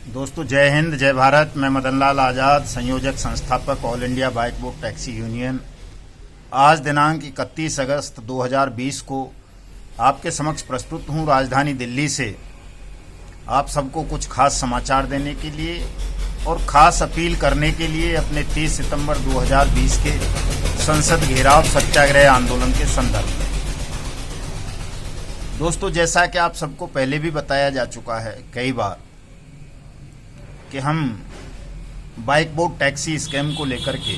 दोस्तों जय हिंद जय भारत। मैं मदन लाल आज़ाद, संयोजक संस्थापक all India bike book taxi union. आज दिनांक 31 अगस्त 2020 को आपके समक्ष प्रस्तुत हूँ राजधानी दिल्ली से आप सबको कुछ खास समाचार देने के लिए और ख़ास अपील करने के लिए अपने 30 सितंबर 2020 के संसद घेराव सत्याग्रह आंदोलन के संदर्भ में। दोस्तों जैसा कि आप सबको पहले भी बताया जा चुका है कई बार कि हम बाइक बोट टैक्सी स्कैम को लेकर के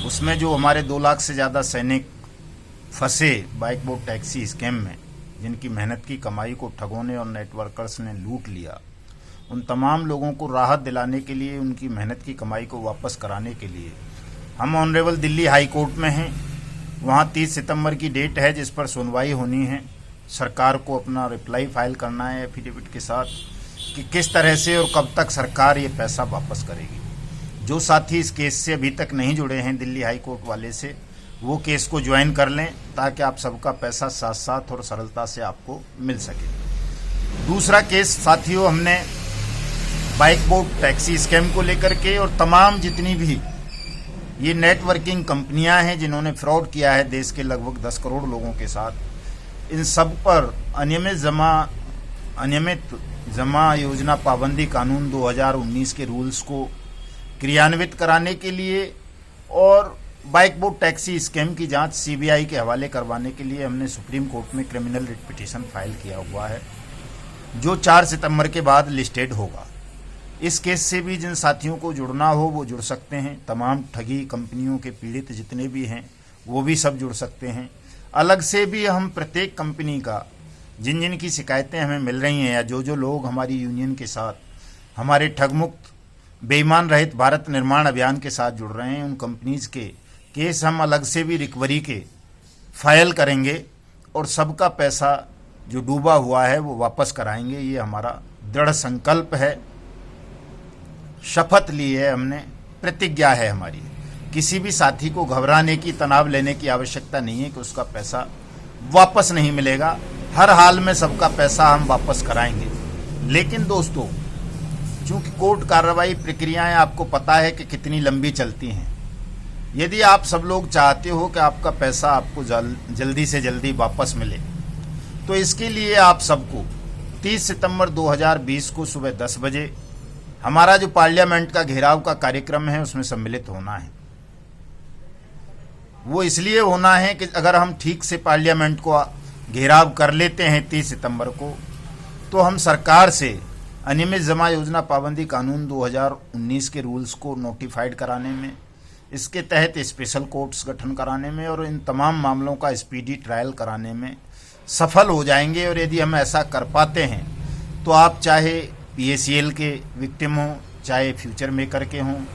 उसमें जो हमारे 2 लाख से ज़्यादा सैनिक फंसे बाइक बोट टैक्सी स्कैम में, जिनकी मेहनत की कमाई को ठगों ने और नेटवर्कर्स ने लूट लिया, उन तमाम लोगों को राहत दिलाने के लिए, उनकी मेहनत की कमाई को वापस कराने के लिए हम ऑनरेबल दिल्ली हाई कोर्ट में हैं। वहाँ 30 सितंबर की डेट है जिस पर सुनवाई होनी है। सरकार को अपना रिप्लाई फाइल करना है एफिडेविट के साथ कि किस तरह से और कब तक सरकार ये पैसा वापस करेगी। जो साथी इस केस से अभी तक नहीं जुड़े हैं दिल्ली हाई कोर्ट वाले से, वो केस को ज्वाइन कर लें ताकि आप सबका पैसा साथ साथ और सरलता से आपको मिल सके। दूसरा केस साथियों, हमने बाइक बोट टैक्सी स्कैम को लेकर के और तमाम जितनी भी ये नेटवर्किंग कंपनियां हैं जिन्होंने फ्रॉड किया है देश के लगभग 10 करोड़ लोगों के साथ, इन सब पर अनियमित जमा योजना पाबंदी कानून 2019 के रूल्स को क्रियान्वित कराने के लिए और बाइक बोट टैक्सी स्कैम की जांच सीबीआई के हवाले करवाने के लिए हमने सुप्रीम कोर्ट में क्रिमिनल रिट पिटीशन फाइल किया हुआ है, जो 4 सितंबर के बाद लिस्टेड होगा। इस केस से भी जिन साथियों को जुड़ना हो वो जुड़ सकते हैं। तमाम ठगी कंपनियों के पीड़ित जितने भी हैं वो भी सब जुड़ सकते हैं। अलग से भी हम प्रत्येक कंपनी का जिन जिन की शिकायतें हमें मिल रही हैं या जो लोग हमारी यूनियन के साथ हमारे ठगमुक्त बेईमान रहित भारत निर्माण अभियान के साथ जुड़ रहे हैं, उन कंपनीज के केस हम अलग से भी रिकवरी के फाइल करेंगे और सबका पैसा जो डूबा हुआ है वो वापस कराएंगे। ये हमारा दृढ़ संकल्प है, शपथ ली है हमने, प्रतिज्ञा है हमारी। किसी भी साथी को घबराने की, तनाव लेने की आवश्यकता नहीं है कि उसका पैसा वापस नहीं मिलेगा। हर हाल में सबका पैसा हम वापस कराएंगे। लेकिन दोस्तों, चूंकि कोर्ट कार्रवाई प्रक्रियाएं आपको पता है कि कितनी लंबी चलती हैं, यदि आप सब लोग चाहते हो कि आपका पैसा आपको जल्दी से जल्दी वापस मिले, तो इसके लिए आप सबको 30 सितंबर 2020 को सुबह 10 बजे हमारा जो पार्लियामेंट का घेराव का कार्यक्रम है उसमें सम्मिलित होना है। वो इसलिए होना है कि अगर हम ठीक से पार्लियामेंट को घेराव कर लेते हैं 30 सितंबर को, तो हम सरकार से अनियमित जमा योजना पाबंदी कानून 2019 के रूल्स को नोटिफाइड कराने में, इसके तहत स्पेशल कोर्ट्स गठन कराने में और इन तमाम मामलों का स्पीडी ट्रायल कराने में सफल हो जाएंगे। और यदि हम ऐसा कर पाते हैं तो आप चाहे PACL के विक्टिम हों, चाहे फ्यूचर मेकर के हों,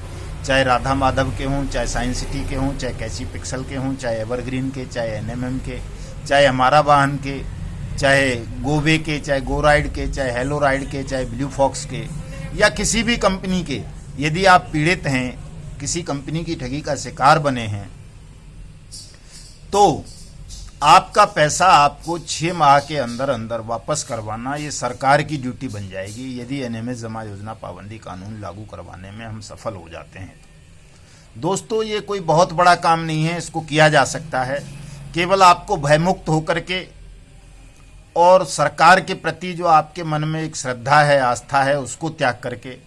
चाहे राधा माधव के हों, चाहे साइंस सिटी के हों, चाहे कैची पिक्सल के हों, चाहे एवरग्रीन के, चाहे NMM के, चाहे हमारा वाहन के, चाहे गोवे के, चाहे गो राइड के, चाहे हेलो राइड के, चाहे ब्लू फॉक्स के, या किसी भी कंपनी के, यदि आप पीड़ित हैं, किसी कंपनी की ठगी का शिकार बने हैं, तो आपका पैसा आपको 6 माह के अंदर अंदर वापस करवाना ये सरकार की ड्यूटी बन जाएगी यदि अनियमित जमा योजना पाबंदी कानून लागू करवाने में हम सफल हो जाते हैं। दोस्तों ये कोई बहुत बड़ा काम नहीं है, इसको किया जा सकता है। केवल आपको भयमुक्त होकर के और सरकार के प्रति जो आपके मन में एक श्रद्धा है, आस्था है, उसको त्याग करके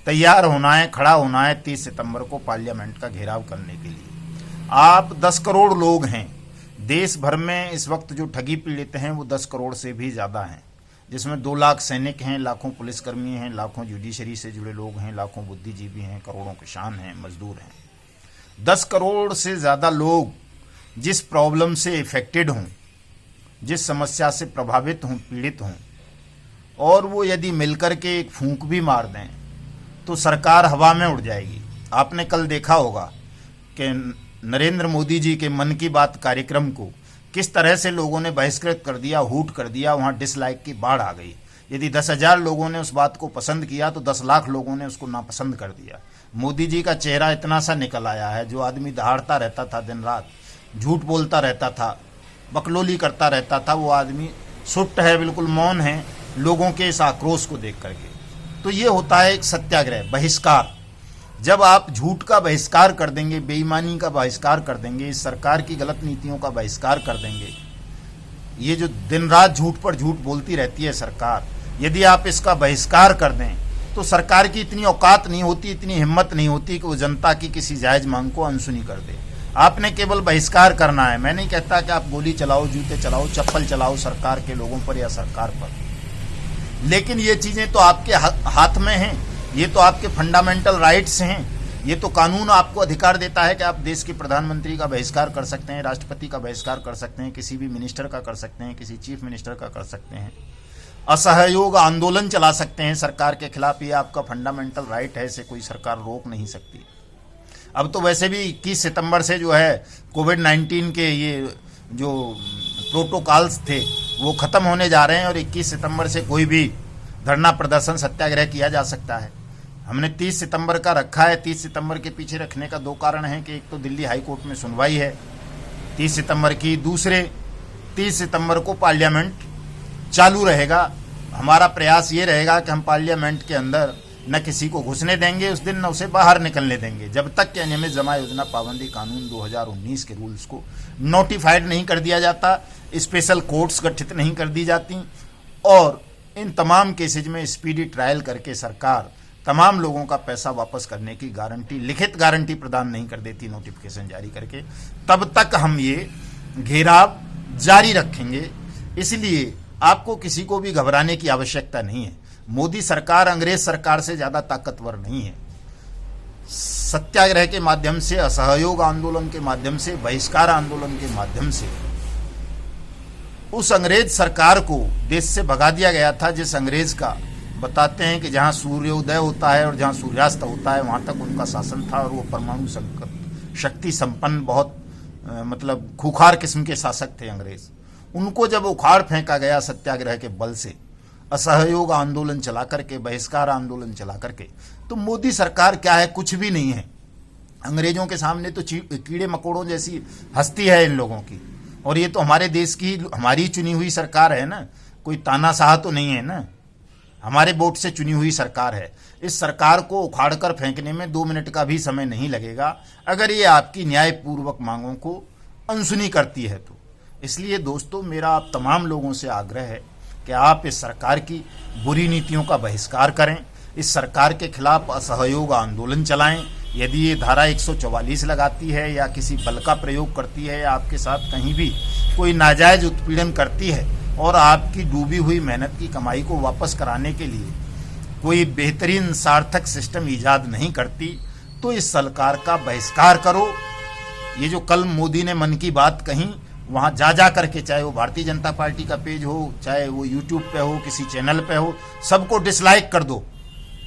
तैयार होना है, खड़ा होना है 30 सितंबर को पार्लियामेंट का घेराव करने के लिए। आप 10 करोड़ लोग हैं देश भर में, इस वक्त जो ठगी पीड़ित हैं वो 10 करोड़ से भी ज़्यादा हैं, जिसमें 2 लाख सैनिक हैं, लाखों पुलिसकर्मी हैं, लाखों जुडिशरी से जुड़े लोग हैं, लाखों बुद्धिजीवी हैं, करोड़ों किसान हैं, मजदूर हैं। 10 करोड़ से ज़्यादा लोग जिस प्रॉब्लम से इफेक्टेड हों, जिस समस्या से प्रभावित हों, पीड़ित हों, और वो यदि मिलकर के एक फूंक भी मार दें तो सरकार हवा में उड़ जाएगी। आपने कल देखा होगा कि नरेंद्र मोदी जी के मन की बात कार्यक्रम को किस तरह से लोगों ने बहिष्कृत कर दिया, हूट कर दिया, वहाँ डिसलाइक की बाढ़ आ गई। यदि 10,000 लोगों ने उस बात को पसंद किया तो 10 लाख लोगों ने उसको नापसंद कर दिया। मोदी जी का चेहरा इतना सा निकल आया है, जो आदमी दहाड़ता रहता था दिन रात, झूठ बोलता रहता था, बकलोली करता रहता था, वो आदमी सुट्ट है, बिल्कुल मौन है लोगों के इस आक्रोश को देख करके। तो ये होता है एक सत्याग्रह, बहिष्कार। जब आप झूठ का बहिष्कार कर देंगे, बेईमानी का बहिष्कार कर देंगे, इस सरकार की गलत नीतियों का बहिष्कार कर देंगे, ये जो दिन रात झूठ पर झूठ बोलती रहती है सरकार, यदि आप इसका बहिष्कार कर दें तो सरकार की इतनी औकात नहीं होती, इतनी हिम्मत नहीं होती कि वो जनता की किसी जायज मांग को अनसुनी कर दे। आपने केवल बहिष्कार करना है। मैं नहीं कहता कि आप गोली चलाओ, जूते चलाओ, चप्पल चलाओ सरकार के लोगों पर या सरकार पर, लेकिन ये चीजें तो आपके हाथ में हैं, ये तो आपके फंडामेंटल राइट्स हैं। ये तो कानून आपको अधिकार देता है कि आप देश के प्रधानमंत्री का बहिष्कार कर सकते हैं, राष्ट्रपति का बहिष्कार कर सकते हैं, किसी भी मिनिस्टर का कर सकते हैं, किसी चीफ मिनिस्टर का कर सकते हैं, असहयोग आंदोलन चला सकते हैं सरकार के खिलाफ। ये आपका फंडामेंटल राइट है, इसे कोई सरकार रोक नहीं सकती। अब तो वैसे भी 21 सितंबर से जो है कोविड-19 के ये जो प्रोटोकॉल्स थे वो खत्म होने जा रहे हैं और 21 सितंबर से कोई भी धरना प्रदर्शन सत्याग्रह किया जा सकता है। हमने 30 सितंबर का रखा है। 30 सितंबर के पीछे रखने का 2 कारण हैं कि एक तो दिल्ली हाई कोर्ट में सुनवाई है 30 सितंबर की, दूसरे 30 सितंबर को पार्लियामेंट चालू रहेगा। हमारा प्रयास ये रहेगा कि हम पार्लियामेंट के अंदर न किसी को घुसने देंगे उस दिन, न उसे बाहर निकलने देंगे जब तक कि अनियमित जमा योजना पाबंदी कानून 2019 के रूल्स को नोटिफाइड नहीं कर दिया जाता, स्पेशल कोर्ट्स गठित नहीं कर दी जाती और इन तमाम केसेज में स्पीडी ट्रायल करके सरकार तमाम लोगों का पैसा वापस करने की गारंटी, लिखित गारंटी प्रदान नहीं कर देती नोटिफिकेशन जारी करके, तब तक हम ये घेराव जारी रखेंगे। इसलिए आपको किसी को भी घबराने की आवश्यकता नहीं है। मोदी सरकार अंग्रेज सरकार से ज्यादा ताकतवर नहीं है। सत्याग्रह के माध्यम से, असहयोग आंदोलन के माध्यम से, बहिष्कार आंदोलन के माध्यम से उस अंग्रेज सरकार को देश से भगा दिया गया था जिस अंग्रेज का बताते हैं कि जहां सूर्योदय होता है और जहां सूर्यास्त होता है वहां तक उनका शासन था और वो परमाणु शक्ति संपन्न बहुत मतलब खूंखार किस्म के शासक थे अंग्रेज। उनको जब उखाड़ फेंका गया सत्याग्रह के बल से, असहयोग आंदोलन चला करके, बहिष्कार आंदोलन चला करके, तो मोदी सरकार क्या है, कुछ भी नहीं है। अंग्रेजों के सामने तो कीड़े मकोड़ों जैसी हस्ती है इन लोगों की। और ये तो हमारे देश की, हमारी चुनी हुई सरकार है ना, कोई तानाशाह तो नहीं है ना, हमारे वोट से चुनी हुई सरकार है। इस सरकार को उखाड़ कर फेंकने में 2 मिनट का भी समय नहीं लगेगा अगर ये आपकी न्यायपूर्वक मांगों को अनसुनी करती है तो। इसलिए दोस्तों, मेरा आप तमाम लोगों से आग्रह है कि आप इस सरकार की बुरी नीतियों का बहिष्कार करें, इस सरकार के खिलाफ असहयोग आंदोलन चलाएं। यदि ये धारा 144 लगाती है या किसी बल का प्रयोग करती है या आपके साथ कहीं भी कोई नाजायज उत्पीड़न करती है और आपकी डूबी हुई मेहनत की कमाई को वापस कराने के लिए कोई बेहतरीन सार्थक सिस्टम ईजाद नहीं करती, तो इस सरकार का बहिष्कार करो। ये जो कल मोदी ने मन की बात कही, वहाँ जा करके, चाहे वो भारतीय जनता पार्टी का पेज हो, चाहे वो यूट्यूब पे हो, किसी चैनल पे हो, सबको डिसलाइक कर दो।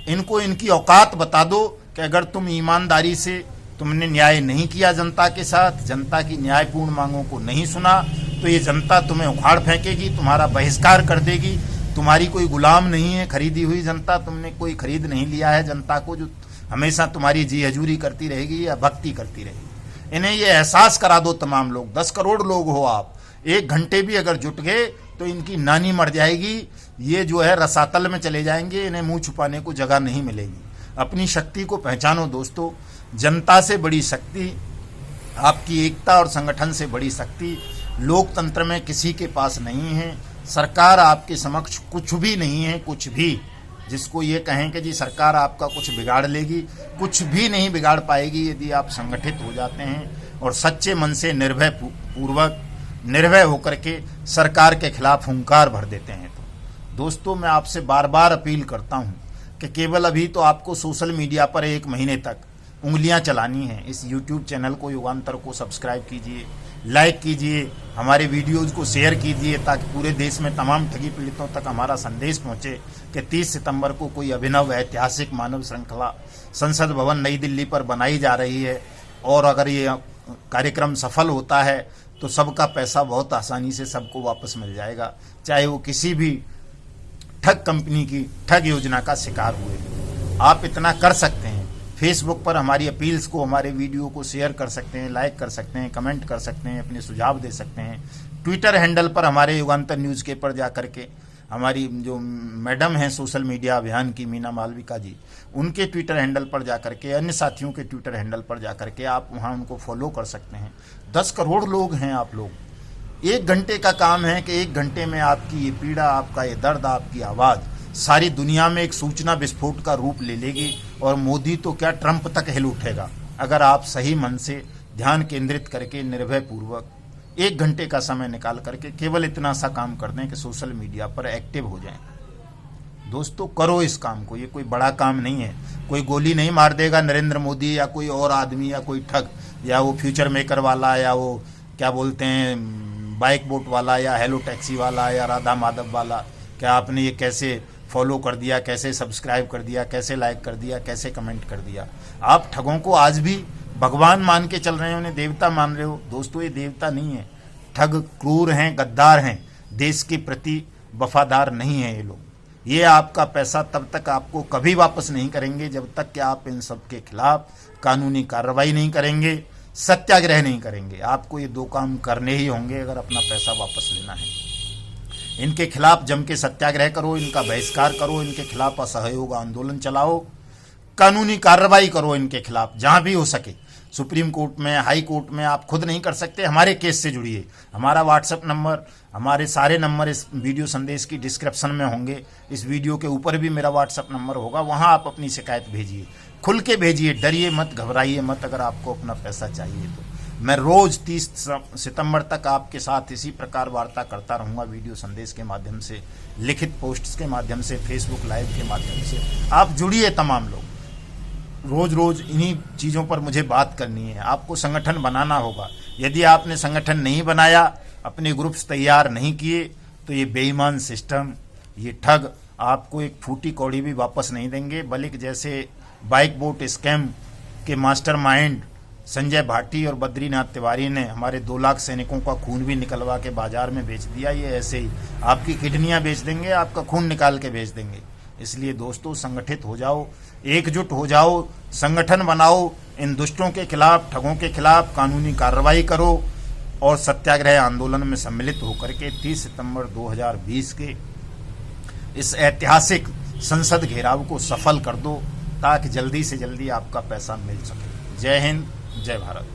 इनको इनकी औकात बता दो कि अगर तुम ईमानदारी से तुमने न्याय नहीं किया जनता के साथ, जनता की न्यायपूर्ण मांगों को नहीं सुना, तो ये जनता तुम्हें उखाड़ फेंकेगी, तुम्हारा बहिष्कार कर देगी। तुम्हारी कोई गुलाम नहीं है, खरीदी हुई जनता, तुमने कोई खरीद नहीं लिया है जनता को जो हमेशा तुम्हारी जी हजूरी करती रहेगी या भक्ति करती रहेगी। इन्हें ये एहसास करा दो तमाम लोग। 10 करोड़ लोग हो आप, 1 घंटे भी अगर जुट गए तो इनकी नानी मर जाएगी, ये जो है रसातल में चले जाएंगे, इन्हें मुंह छुपाने को जगह नहीं मिलेगी। अपनी शक्ति को पहचानो दोस्तों। जनता से बड़ी शक्ति, आपकी एकता और संगठन से बड़ी शक्ति लोकतंत्र में किसी के पास नहीं है। सरकार आपके समक्ष कुछ भी नहीं है, कुछ भी। जिसको ये कहें कि जी सरकार आपका कुछ बिगाड़ लेगी, कुछ भी नहीं बिगाड़ पाएगी यदि आप संगठित हो जाते हैं और सच्चे मन से निर्भय होकर के सरकार के खिलाफ हुंकार भर देते हैं। तो दोस्तों, मैं आपसे बार बार अपील करता हूं कि केवल अभी तो आपको सोशल मीडिया पर 1 महीने तक उंगलियां चलानी है। इस यूट्यूब चैनल को, युगांतर को सब्सक्राइब कीजिए, लाइक कीजिए, हमारे वीडियोज़ को शेयर कीजिए ताकि पूरे देश में तमाम ठगी पीड़ितों तक हमारा संदेश पहुंचे कि 30 सितंबर को कोई अभिनव ऐतिहासिक मानव श्रृंखला संसद भवन नई दिल्ली पर बनाई जा रही है और अगर ये कार्यक्रम सफल होता है तो सबका पैसा बहुत आसानी से सबको वापस मिल जाएगा, चाहे वो किसी भी ठग कंपनी की ठग योजना का शिकार हुए। आप इतना कर सकते हैं। फेसबुक पर हमारी अपील्स को, हमारे वीडियो को शेयर कर सकते हैं, लाइक कर सकते हैं, कमेंट कर सकते हैं, अपने सुझाव दे सकते हैं। ट्विटर हैंडल पर हमारे युगांतर न्यूज़ के पर जा करके हमारी जो मैडम हैं सोशल मीडिया अभियान की, मीना मालविका जी, उनके ट्विटर हैंडल पर जाकर के, अन्य साथियों के ट्विटर हैंडल पर जाकर के आप वहाँ उनको फॉलो कर सकते हैं। 10 करोड़ लोग हैं आप लोग। 1 घंटे का काम है कि 1 घंटे में आपकी ये पीड़ा, आपका ये दर्द, आपकी आवाज़ सारी दुनिया में एक सूचना विस्फोट का रूप ले लेगी और मोदी तो क्या ट्रंप तक हिल उठेगा अगर आप सही मन से ध्यान केंद्रित करके निर्भय पूर्वक 1 घंटे का समय निकाल करके केवल इतना सा काम कर दें कि सोशल मीडिया पर एक्टिव हो जाएं। दोस्तों करो इस काम को, ये कोई बड़ा काम नहीं है। कोई गोली नहीं मार देगा नरेंद्र मोदी या कोई और आदमी या कोई ठग या वो फ्यूचर मेकर वाला या वो क्या बोलते हैं बाइक बोट वाला या हेलो टैक्सी वाला या राधा माधव वाला। क्या आपने ये कैसे फॉलो कर दिया, कैसे सब्सक्राइब कर दिया, कैसे लाइक कर दिया, कैसे कमेंट कर दिया। आप ठगों को आज भी भगवान मान के चल रहे हैं, उन्हें देवता मान रहे हो। दोस्तों ये देवता नहीं है, ठग क्रूर हैं, गद्दार हैं, देश के प्रति वफादार नहीं है ये लोग। ये आपका पैसा तब तक आपको कभी वापस नहीं करेंगे जब तक कि आप इन सब के खिलाफ कानूनी कार्रवाई नहीं करेंगे, सत्याग्रह नहीं करेंगे। आपको ये 2 काम करने ही होंगे अगर अपना पैसा वापस लेना है। इनके खिलाफ जम के सत्याग्रह करो, इनका बहिष्कार करो, इनके खिलाफ असहयोग आंदोलन चलाओ, कानूनी कार्रवाई करो इनके खिलाफ जहां भी हो सके। सुप्रीम कोर्ट में, हाई कोर्ट में आप खुद नहीं कर सकते, हमारे केस से जुड़िए। हमारा व्हाट्सएप नंबर, हमारे सारे नंबर इस वीडियो संदेश की डिस्क्रिप्शन में होंगे। इस वीडियो के ऊपर भी मेरा व्हाट्सएप नंबर होगा, वहां आप अपनी शिकायत भेजिए, खुल के भेजिए, डरिए मत, घबराइए मत। अगर आपको अपना पैसा चाहिए तो मैं रोज 30 सितंबर तक आपके साथ इसी प्रकार वार्ता करता रहूंगा, वीडियो संदेश के माध्यम से, लिखित पोस्ट्स के माध्यम से, फेसबुक लाइव के माध्यम से। आप जुड़िए तमाम लोग, रोज रोज इन्हीं चीज़ों पर मुझे बात करनी है। आपको संगठन बनाना होगा। यदि आपने संगठन नहीं बनाया, अपने ग्रुप्स तैयार नहीं किए, तो ये बेईमान सिस्टम, ये ठग आपको एक फूटी कौड़ी भी वापस नहीं देंगे। बल्कि जैसे बाइक बोट स्कैम के मास्टरमाइंड संजय भाटी और बद्रीनाथ तिवारी ने हमारे 2 लाख सैनिकों का खून भी निकलवा के बाजार में बेच दिया, ये ऐसे ही आपकी किडनियां बेच देंगे, आपका खून निकाल के बेच देंगे। इसलिए दोस्तों संगठित हो जाओ, एकजुट हो जाओ, संगठन बनाओ, इन दुष्टों के खिलाफ, ठगों के खिलाफ कानूनी कार्रवाई करो और सत्याग्रह आंदोलन में सम्मिलित होकर के 30 सितंबर 2020 के इस ऐतिहासिक संसद घेराव को सफल कर दो ताकि जल्दी से जल्दी आपका पैसा मिल सके। जय हिंद, जय भारत।